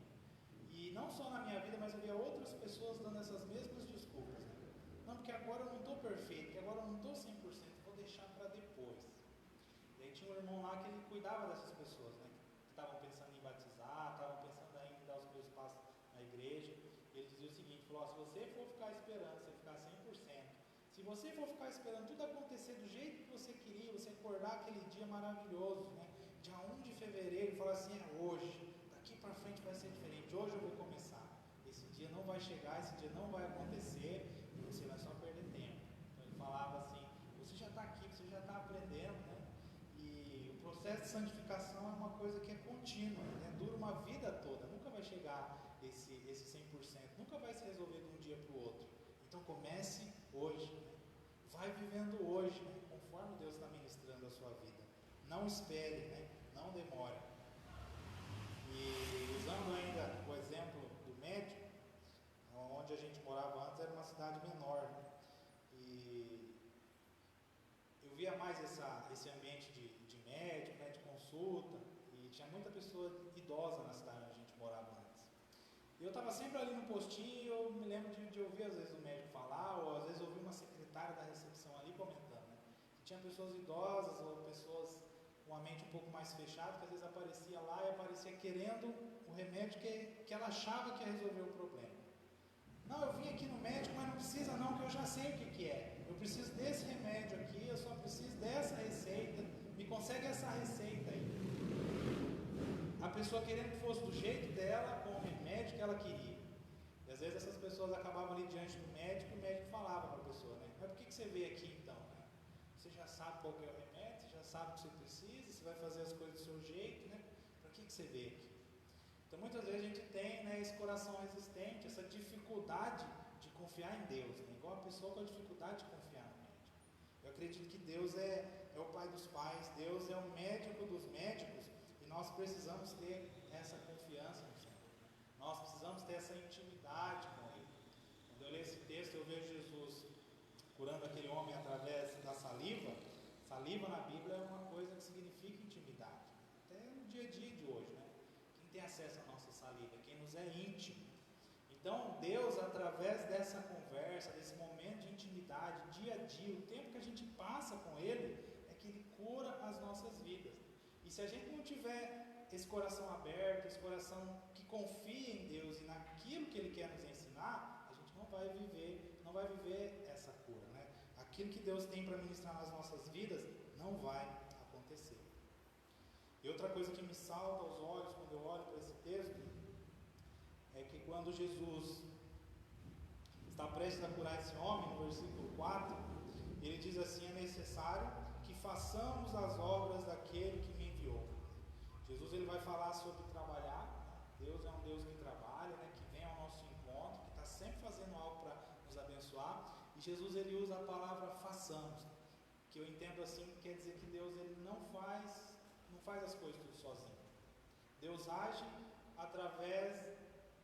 Speaker 1: E não só na minha vida, mas eu via outras pessoas dando essas mesmas desculpas. Não, porque agora eu não estou perfeito, porque agora eu não estou 100%, vou deixar para depois. E aí tinha um irmão lá que ele cuidava dessas pessoas, que estavam pensando em batizar, estavam pensando em dar os primeiros passos na igreja. Ele dizia o seguinte, falou, se você for ficar esperando, você ficar 100%, se você for ficar esperando tudo acontecer do jeito que você queria, você acordar aquele dia maravilhoso, dia 1 de fevereiro, e falar assim, é hoje, daqui para frente vai ser diferente, hoje eu vou começar. Esse dia não vai chegar, esse dia não vai acontecer, e você vai só perder tempo. Então ele falava assim, você já está aqui, você já está aprendendo, e o processo de santificação é uma coisa que é contínua, dura uma vida toda, nunca vai chegar esse 100%, nunca vai se resolver de um dia para o outro. Então comece hoje, vai vivendo hoje, conforme Deus está ministrando a sua vida. Não espere, não demore. E usando ainda o exemplo do médico, onde a gente morava antes era uma cidade menor, e eu via mais esse ambiente de médico, de consulta, e tinha muita pessoa idosa na cidade onde a gente morava antes. E eu estava sempre ali no postinho, e eu me lembro de ouvir às vezes o médico falar, ou às vezes ouvir uma secretária da recepção ali comentando, que tinha pessoas idosas, ou pessoas com a mente um pouco mais fechada, que às vezes aparecia lá e aparecia querendo o remédio que ela achava que ia resolver o problema. Não, eu vim aqui no médico, mas não precisa não, que eu já sei o que é. Eu preciso desse remédio aqui, eu só preciso dessa receita, me consegue essa receita aí. A pessoa querendo que fosse do jeito dela, com o remédio remédio que ela queria. E às vezes essas pessoas acabavam ali diante do médico e o médico falava para a pessoa, né? Mas por que você veio aqui então? Né? Você já sabe qual que é o remédio, você já sabe o que você precisa, você vai fazer as coisas do seu jeito, né? Para que você veio aqui? Então muitas vezes a gente tem, né, esse coração resistente, essa dificuldade de confiar em Deus, né? Igual a pessoa com a dificuldade de confiar no médico. Eu acredito que Deus é o Pai dos pais, Deus é o médico dos médicos, e nós precisamos ter essa confiança no Senhor. Nós precisamos ter essa intimidade com Ele. Quando eu leio esse texto, eu vejo Jesus curando aquele homem através da saliva. Saliva na Bíblia é uma coisa que significa intimidade, até no dia a dia de hoje, né? Quem tem acesso à nossa saliva? Quem nos é íntimo. Então, Deus, através dessa conversa, desse momento de intimidade, dia a dia, o tempo que a gente passa com Ele, é que Ele cura as nossas vidas. E se a gente não tiver esse coração aberto, esse coração que confia em Deus e naquilo que Ele quer nos ensinar, a gente não vai viver essa cura, né? Aquilo que Deus tem para ministrar nas nossas vidas não vai acontecer. E outra coisa que me salta aos olhos quando eu olho para esse texto é que quando Jesus está prestes a curar esse homem, no versículo 4, ele diz assim: é necessário que façamos as obras daquele que me enviou. Jesus ele vai falar sobre trabalhar, né? Deus é um Deus que trabalha, né? Que vem ao nosso encontro, que está sempre fazendo algo para nos abençoar. E Jesus ele usa a palavra façamos, que eu entendo assim, quer dizer que Deus ele não faz as coisas tudo sozinho. Deus age através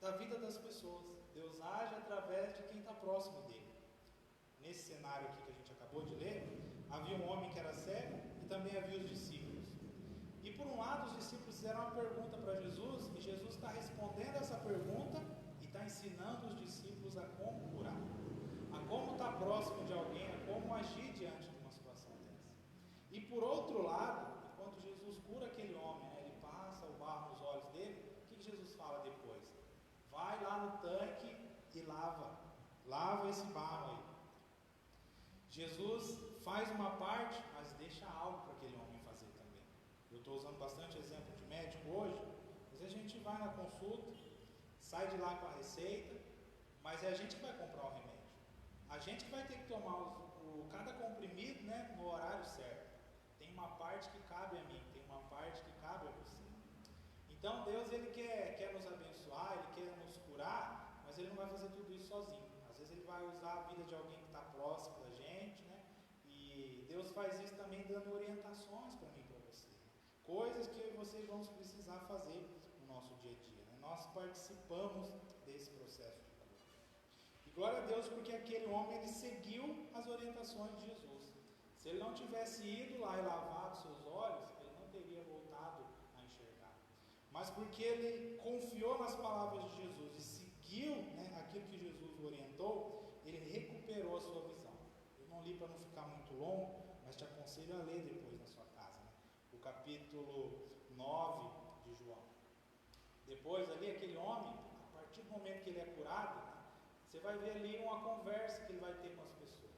Speaker 1: da vida das pessoas. Deus age através de quem está próximo dele. Nesse cenário aqui que a gente acabou de ler, havia um homem que era cego e também havia os discípulos. E por um lado os discípulos fizeram uma pergunta para Jesus, e Jesus está respondendo essa pergunta e está ensinando os discípulos a como curar, a como estar próximo de alguém, a como agir diante de uma situação dessa. E por outro lado, enquanto Jesus cura aquele homem, né, ele passa o barro nos olhos dele, o que Jesus fala depois? Vai lá no tanque e lava esse barro aí. Jesus faz uma parte, mas deixa algo para aquele homem fazer também. Eu estou usando bastante exemplo de médico hoje. Às vezes a gente vai na consulta, sai de lá com a receita, mas é a gente que vai comprar o remédio. A gente que vai ter que tomar cada comprimido, né, no horário certo. Tem uma parte que cabe a mim, tem uma parte que cabe a você. Então Deus ele quer nos abençoar, Ele quer nos curar, mas Ele não vai fazer tudo isso sozinho. Às vezes Ele vai usar a vida de alguém que está próximo da gente, né? E Deus faz isso também dando orientações para mim e para você. Coisas que vocês vão precisar fazer no nosso dia a dia, né? Nós participamos desse processo de cura. E glória a Deus porque aquele homem ele seguiu as orientações de Jesus. Se ele não tivesse ido lá e lavado seus olhos, ele não teria voltado a enxergar. Mas porque ele confiou nas palavras de Jesus e seguiu, né, aquilo que Jesus o orientou, ele recuperou a sua visão. Eu não li para não ficar muito longo, mas te aconselho a ler depois na sua casa, né? O capítulo 9 de João. Depois ali, aquele homem, a partir do momento que ele é curado, né, você vai ver ali uma conversa que ele vai ter com as pessoas.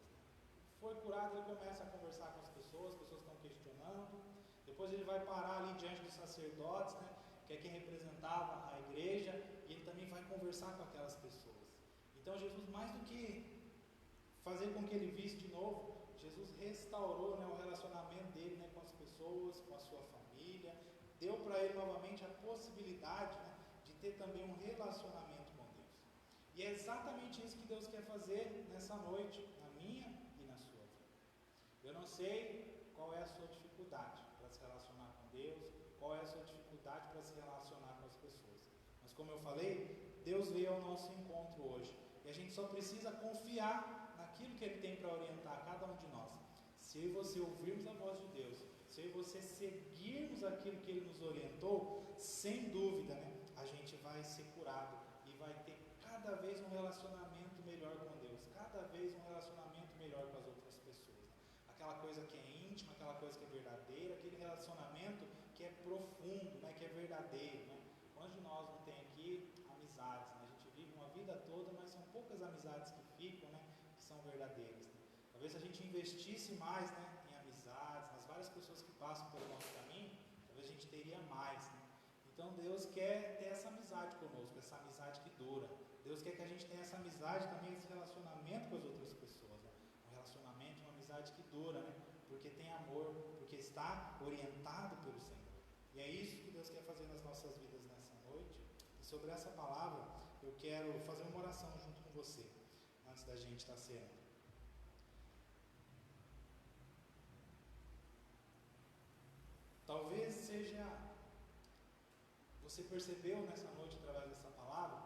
Speaker 1: Foi curado, ele começa a conversar com as pessoas estão questionando. Depois ele vai parar ali diante dos sacerdotes, né, que é quem representava a igreja, e ele também vai conversar com aquelas pessoas. Então Jesus, mais do que fazer com que ele visse de novo, Jesus restaurou, né, o relacionamento dele, né, com as pessoas, com a sua família, deu para ele novamente a possibilidade, né, de ter também um relacionamento com Deus. E é exatamente isso que Deus quer fazer nessa noite, na minha e na sua vida. Eu não sei qual é a sua dificuldade para se relacionar com Deus, qual é a sua dificuldade para se relacionar com as pessoas. Mas como eu falei, Deus veio ao nosso encontro hoje. E a gente só precisa confiar naquilo que Ele tem para orientar cada um de nós. Se você ouvirmos a voz de Deus, se você seguirmos aquilo que Ele nos orientou, sem dúvida, né, a gente vai ser curado e vai ter cada vez um relacionamento melhor com Deus, cada vez um relacionamento melhor com as outras pessoas. Aquela coisa que é íntima, aquela coisa que é verdadeira, aquele relacionamento que é profundo, né, que é verdadeiro, né? Quantos de nós não tem aqui amizades, né? A gente vive uma vida toda, mas são poucas amizades que ficam, né, que são verdadeiras, né? Talvez se a gente investisse mais, né, em amizades, nas várias pessoas que passam pelo nosso caminho, talvez a gente teria mais, né? Então Deus quer ter essa amizade conosco, essa amizade que dura. Deus quer que a gente tenha essa amizade também, esse relacionamento com as outras pessoas, né? Um relacionamento, uma amizade que dura, né? Porque tem amor, porque está orientado pelo Senhor. E é isso que Deus quer fazer nas nossas vidas nessa noite. E sobre essa palavra, eu quero fazer uma oração junto com você, antes da gente estar ceando. Talvez seja, você percebeu nessa noite através dessa palavra,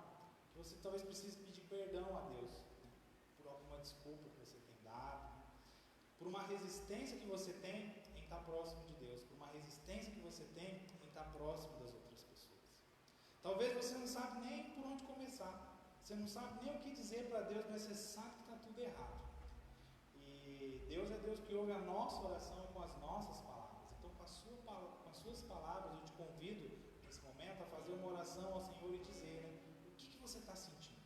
Speaker 1: que você talvez precise pedir perdão a Deus, né, por alguma desculpa que você tem dado, né, por uma resistência que você tem em estar próximo de Deus, por uma resistência que você tem em estar próximo das outras pessoas. Talvez você não sabe nem por onde começar, você não sabe nem o que dizer para Deus, mas você sabe que está tudo errado. E Deus é Deus que ouve a nossa oração com as nossas palavras. Então, com as suas palavras, eu te convido nesse momento a fazer uma oração ao Senhor e dizer, né, o que você está sentindo?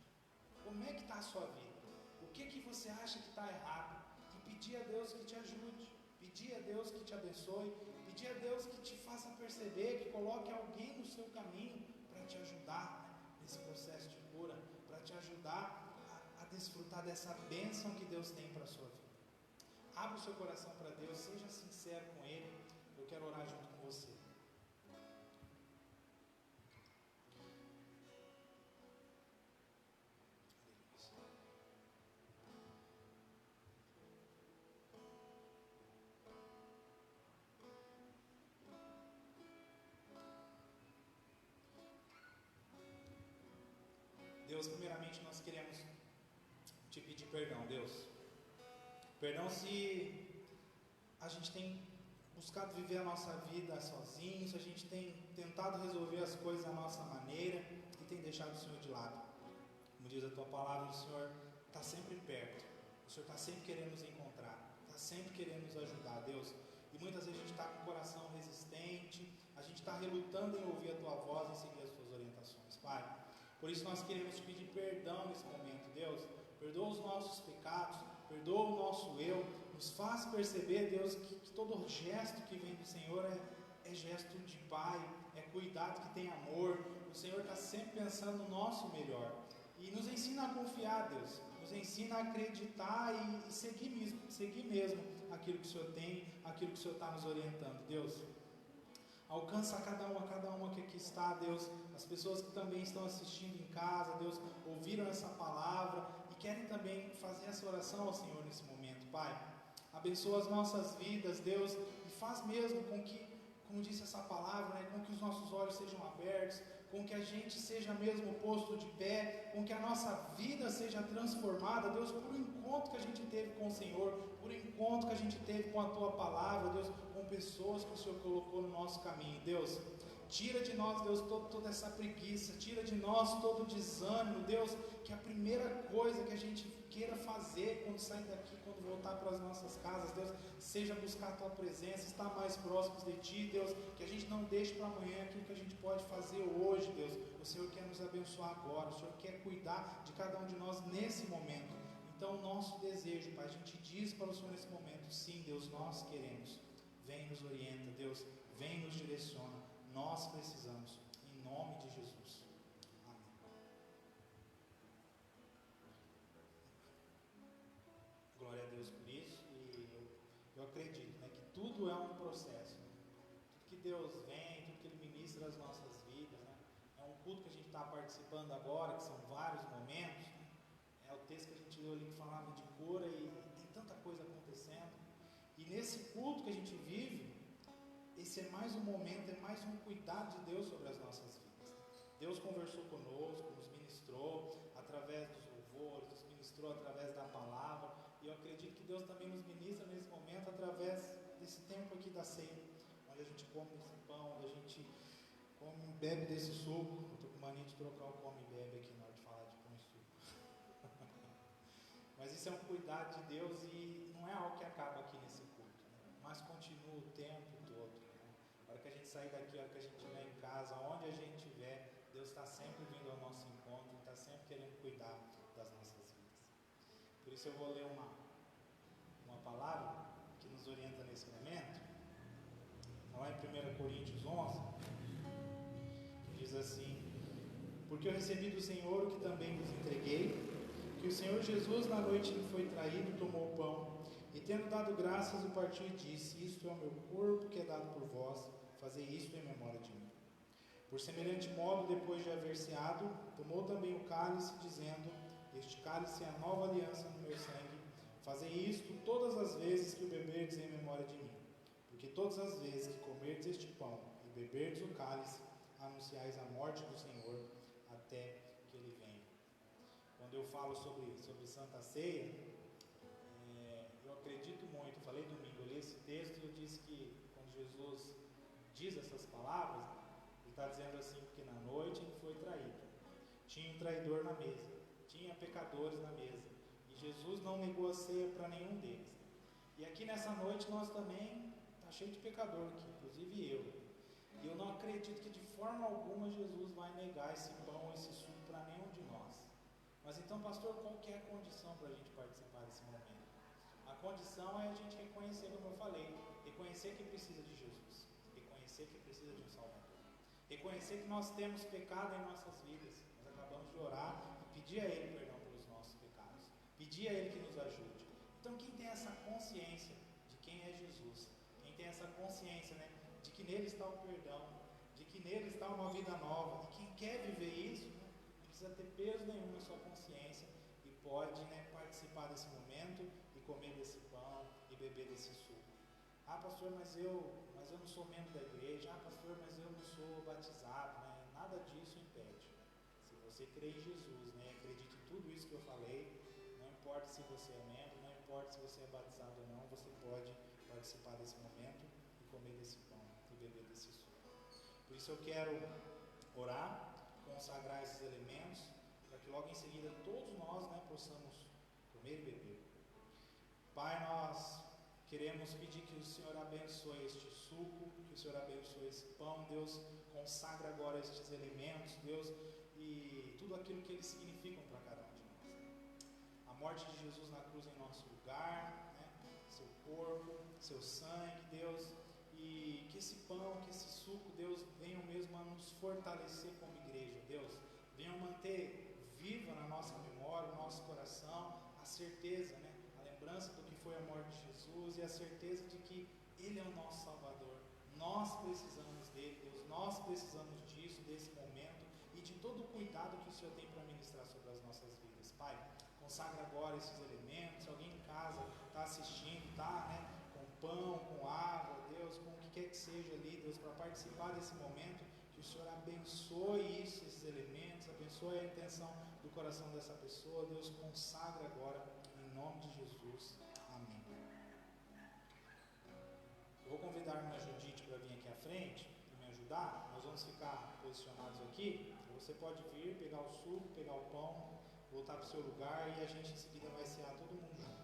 Speaker 1: Como é que está a sua vida? O que você acha que está errado? E pedir a Deus que te ajude, pedir a Deus que te abençoe, pedir a Deus que te faça perceber, que coloque alguém no seu caminho para te ajudar, né, nesse processo de cura, para te ajudar a desfrutar dessa bênção que Deus tem para a sua vida. Abra o seu coração para Deus, seja sincero com Ele. Eu quero orar junto com você. Deus, primeiramente nós queremos te pedir perdão, Deus. Perdão se a gente tem buscado viver a nossa vida sozinho, se a gente tem tentado resolver as coisas da nossa maneira e tem deixado o Senhor de lado. Como diz a tua palavra, o Senhor está sempre perto, o Senhor está sempre querendo nos encontrar, está sempre querendo nos ajudar, Deus. E muitas vezes a gente está com o coração resistente, a gente está relutando em ouvir a tua voz e seguir as tuas orientações, Pai. Por isso nós queremos te pedir perdão nesse momento, Deus. Perdoa os nossos pecados, perdoa o nosso eu, nos faz perceber, Deus, que todo gesto que vem do Senhor é gesto de Pai, é cuidado que tem amor. O Senhor está sempre pensando no nosso melhor. E nos ensina a confiar, Deus, nos ensina a acreditar e seguir mesmo aquilo que o Senhor tem, aquilo que o Senhor está nos orientando, Deus. Alcança cada uma que aqui está, Deus, as pessoas que também estão assistindo em casa, Deus, ouviram essa palavra e querem também fazer essa oração ao Senhor nesse momento, Pai. Abençoa as nossas vidas, Deus, e faz mesmo com que, como disse essa palavra, né, com que os nossos olhos sejam abertos, com que a gente seja mesmo posto de pé, com que a nossa vida seja transformada, Deus, por um encontro que a gente teve com o Senhor, por um encontro que a gente teve com a Tua Palavra, Deus, com pessoas que o Senhor colocou no nosso caminho, Deus. Tira de nós, Deus, toda essa preguiça, tira de nós todo o desânimo, Deus, que a primeira coisa que a gente queira fazer quando sair daqui, quando voltar para as nossas casas, Deus, seja buscar a Tua presença, estar mais próximos de Ti, Deus, que a gente não deixe para amanhã aquilo que a gente pode fazer hoje, Deus. O Senhor quer nos abençoar agora, o Senhor quer cuidar de cada um de nós nesse momento. Então, o nosso desejo, Pai, a gente diz para o Senhor nesse momento, sim, Deus, nós queremos. Vem nos orienta, Deus, vem nos direciona. Nós precisamos, em nome de Jesus. Amém. Glória a Deus por isso. E eu acredito, né, que tudo é um processo. Tudo que Deus vem, tudo que Ele ministra nas nossas vidas, né, é um culto que a gente está participando agora, que são vários momentos, né, é o texto que a gente leu ali que falava de cura e tem tanta coisa acontecendo. E nesse culto que a gente vive, esse é mais um momento, é mais um cuidado de Deus sobre as nossas vidas. Deus conversou conosco, nos ministrou através dos louvores, nos ministrou através da palavra, e eu acredito que Deus também nos ministra nesse momento através desse tempo aqui da ceia, onde a gente come esse pão, onde a gente come e bebe desse suco. Eu estou com mania de trocar o come e bebe aqui na hora de falar de pão e suco. Mas isso é um cuidado de Deus e não é algo que acaba aqui nesse culto, né? Mas continua o tempo todo. A hora que a gente sair daqui, a hora que a gente estiver em casa, onde a gente estiver, Deus está sempre vindo ao nosso encontro, está sempre querendo cuidar das nossas vidas. Por isso eu vou ler uma palavra que nos orienta nesse momento. Está lá em 1 Coríntios 11. Porque eu recebi do Senhor o que também vos entreguei, que o Senhor Jesus, na noite em que foi traído, tomou o pão, e tendo dado graças, o partiu e disse: isto é o meu corpo que é dado por vós, fazei isto em memória de mim. Por semelhante modo, depois de haver ceado, tomou também o cálice, dizendo: este cálice é a nova aliança no meu sangue, fazei isto todas as vezes que o beberdes em memória de mim. Porque todas as vezes que comerdes este pão e beberdes o cálice, anunciais a morte do Senhor até que Ele venha. Quando eu falo sobre Santa Ceia, eu acredito muito, falei domingo, eu li esse texto e eu disse que quando Jesus diz essas palavras, Ele está dizendo assim, porque na noite Ele foi traído, tinha um traidor na mesa, tinha pecadores na mesa, e Jesus não negou a ceia para nenhum deles. E aqui nessa noite nós também, está cheio de pecador aqui, inclusive eu. E eu não acredito que de forma alguma Jesus vai negar esse pão, esse suco para nenhum de nós. Mas então, pastor, qual que é a condição para a gente participar desse momento? A condição é a gente reconhecer, como eu falei, reconhecer que precisa de Jesus, reconhecer que precisa de um Salvador, reconhecer que nós temos pecado em nossas vidas. Nós acabamos de orar e pedir a Ele perdão pelos nossos pecados, pedir a Ele que nos ajude. Então, quem tem essa consciência de quem é Jesus, quem tem essa consciência, né, de que nele está o perdão, de que nele está uma vida nova, e quem quer viver isso, né, não precisa ter peso nenhum na sua consciência e pode, né, participar desse momento e comer desse pão e beber desse suco. Ah, pastor, mas eu não sou membro da igreja. Ah, pastor, mas eu não sou batizado, né? Nada disso impede. Se você crê em Jesus, né, acredite em tudo isso que eu falei, não importa se você é membro, não importa se você é batizado ou não, você pode participar desse momento e comer desse pão e beber desse suco. Por isso eu quero orar, consagrar esses elementos, para que logo em seguida todos nós, né, possamos comer e beber. Pai, nós queremos pedir que o Senhor abençoe este suco, que o Senhor abençoe esse pão. Deus, consagra agora estes elementos, Deus, e tudo aquilo que eles significam para cada um de nós. A morte de Jesus na cruz em nosso lugar, né, seu corpo, seu sangue, Deus, e que esse pão, que esse suco, Deus, venham mesmo a nos fortalecer como igreja, Deus, venham manter viva na nossa memória, no nosso coração, a certeza, né, a lembrança do que foi a morte de Jesus e a certeza de que Ele é o nosso Salvador. Nós precisamos dele, Deus, nós precisamos disso, desse momento e de todo o cuidado que o Senhor tem para ministrar sobre as nossas vidas. Pai, consagra agora esses elementos. Se alguém em casa está assistindo, está, né, com pão, com água, Deus, com o que quer que seja ali, Deus, para participar desse momento, que o Senhor abençoe isso, esses elementos, abençoe a intenção do coração dessa pessoa. Deus, consagra agora, em nome de Jesus. Amém. Eu vou convidar a irmã Judite para vir aqui à frente e me ajudar. Nós vamos ficar posicionados aqui. Você pode vir, pegar o suco, pegar o pão, voltar para o seu lugar e a gente em seguida vai cear todo mundo junto.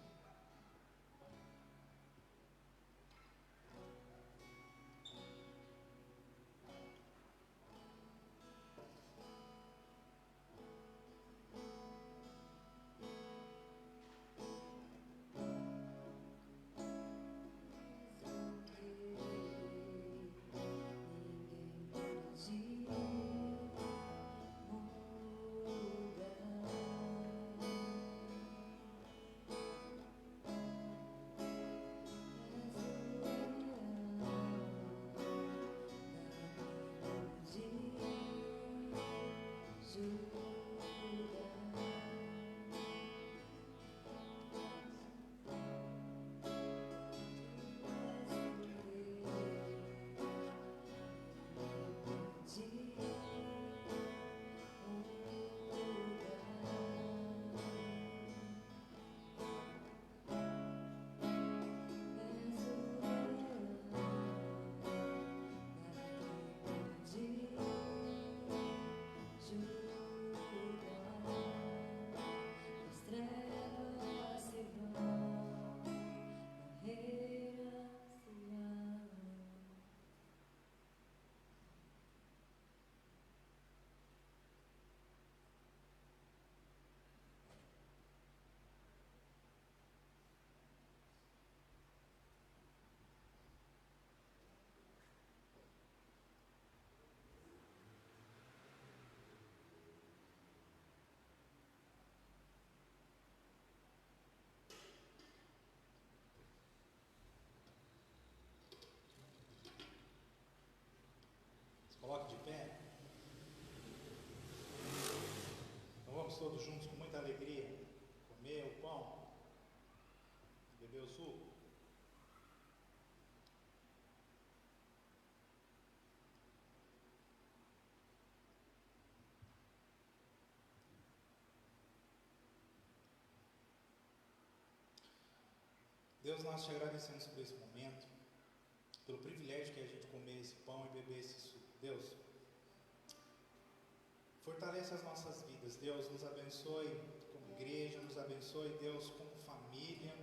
Speaker 1: Deus, nós te agradecemos por esse momento, pelo privilégio que é a gente comer esse pão e beber esse suco. Deus, fortalece as nossas vidas. Deus, nos abençoe como igreja, nos abençoe, Deus, como família,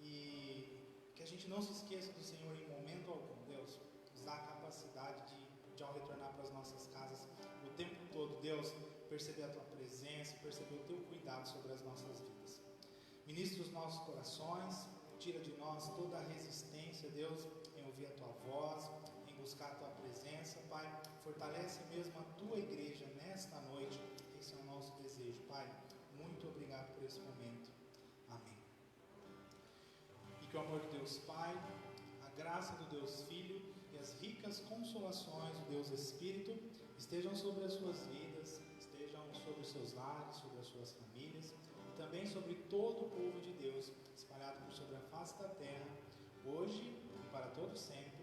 Speaker 1: e que a gente não se esqueça do Senhor em momento algum. Deus, nos dá a capacidade de ao retornar para as nossas casas o tempo todo, Deus, perceber a tua presença, perceber o teu cuidado sobre as nossas vidas. Ministra os nossos corações, tira de nós toda a resistência, Deus, em ouvir a tua voz, em buscar a tua presença, Pai. Fortalece mesmo a tua igreja nesta noite. Esse é o nosso desejo, Pai. Muito obrigado por esse momento. Amém. E que o amor de Deus Pai, a graça do Deus Filho e as ricas consolações do Deus Espírito estejam sobre as suas vidas, estejam sobre os seus lares, sobre as suas famílias e também sobre todo o povo de Deus espalhado por sobre a face da terra, hoje e para todo sempre.